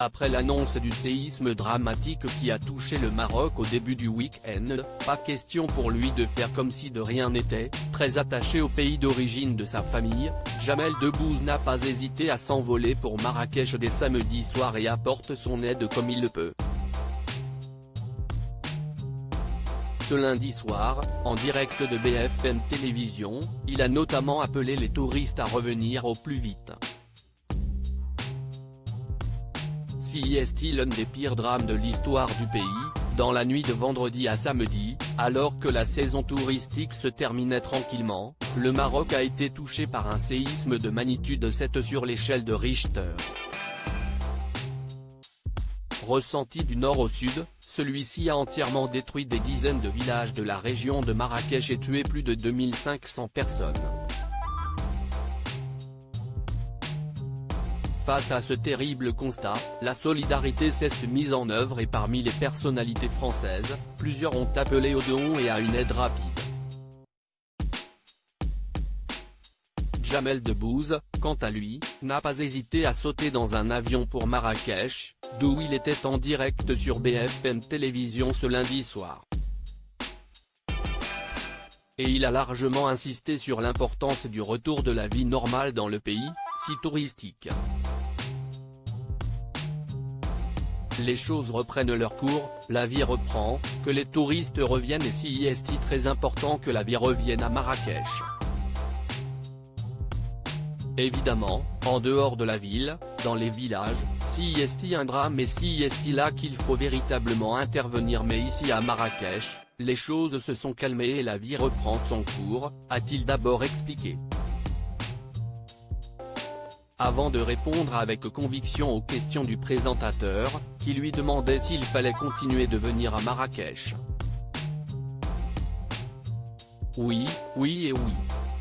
Après l'annonce du séisme dramatique qui a touché le Maroc au début du week-end, pas question pour lui de faire comme si de rien n'était. Très attaché au pays d'origine de sa famille, Jamel Debbouze n'a pas hésité à s'envoler pour Marrakech dès samedi soir et apporte son aide comme il le peut. Ce lundi soir, en direct de BFM Télévision, il a notamment appelé les touristes à revenir au plus vite. Si est-il l'un des pires drames de l'histoire du pays, dans la nuit de vendredi à samedi, alors que la saison touristique se terminait tranquillement, le Maroc a été touché par un séisme de magnitude 7 sur l'échelle de Richter. Ressenti du nord au sud, celui-ci a entièrement détruit des dizaines de villages de la région de Marrakech et tué plus de 2500 personnes. Face à ce terrible constat, la solidarité s'est mise en œuvre et parmi les personnalités françaises, plusieurs ont appelé aux dons et à une aide rapide. Jamel Debbouze, quant à lui, n'a pas hésité à sauter dans un avion pour Marrakech, d'où il était en direct sur BFM Télévision ce lundi soir. Et il a largement insisté sur l'importance du retour de la vie normale dans le pays, si touristique. Les choses reprennent leur cours, la vie reprend, que les touristes reviennent et si est très important que la vie revienne à Marrakech. Évidemment, en dehors de la ville, dans les villages, si est un drame et si est là qu'il faut véritablement intervenir mais ici à Marrakech, les choses se sont calmées et la vie reprend son cours, a-t-il d'abord expliqué. Avant de répondre avec conviction aux questions du présentateur, qui lui demandait s'il fallait continuer de venir à Marrakech. Oui, oui et oui.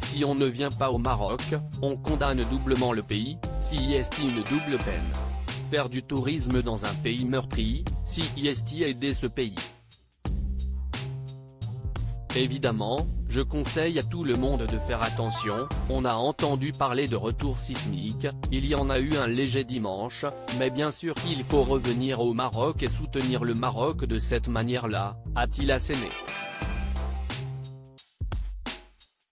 Si on ne vient pas au Maroc, on condamne doublement le pays, si est une double peine. Faire du tourisme dans un pays meurtri, si est aider ce pays. Évidemment, je conseille à tout le monde de faire attention, on a entendu parler de retour sismique, il y en a eu un léger dimanche, mais bien sûr qu'il faut revenir au Maroc et soutenir le Maroc de cette manière-là, a-t-il asséné.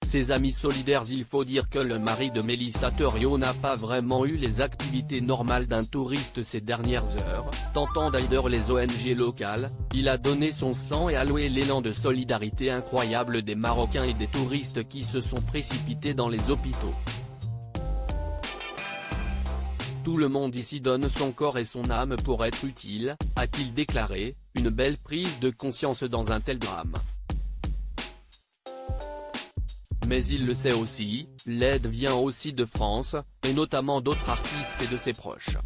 Ses amis solidaires. Il faut dire que le mari de Mélissa Thériault n'a pas vraiment eu les activités normales d'un touriste ces dernières heures, tentant d'aider les ONG locales, il a donné son sang et alloué l'élan de solidarité incroyable des Marocains et des touristes qui se sont précipités dans les hôpitaux. Tout le monde ici donne son corps et son âme pour être utile, a-t-il déclaré, une belle prise de conscience dans un tel drame. Mais il le sait aussi, l'aide vient aussi de France, et notamment d'autres artistes et de ses proches.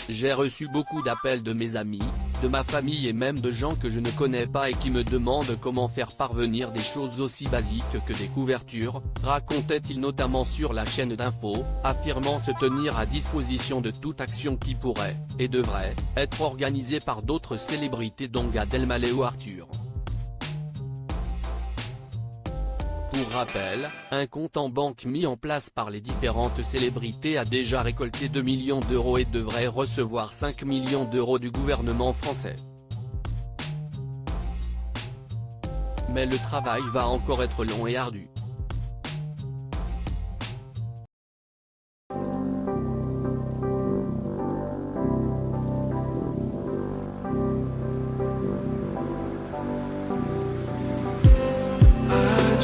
J'ai reçu beaucoup d'appels de mes amis, de ma famille et même de gens que je ne connais pas et qui me demandent comment faire parvenir des choses aussi basiques que des couvertures, racontait-il notamment sur la chaîne d'info, affirmant se tenir à disposition de toute action qui pourrait, et devrait, être organisée par d'autres célébrités dont Gad Elmaleh ou Arthur. Pour rappel, un compte en banque mis en place par les différentes célébrités a déjà récolté 2 millions d'euros et devrait recevoir 5 millions d'euros du gouvernement français. Mais le travail va encore être long et ardu.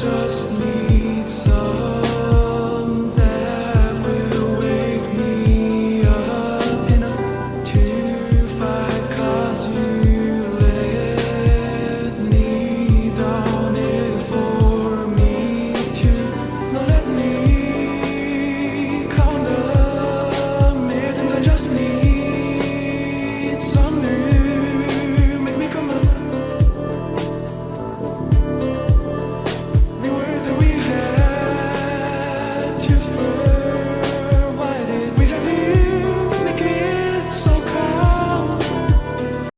Just need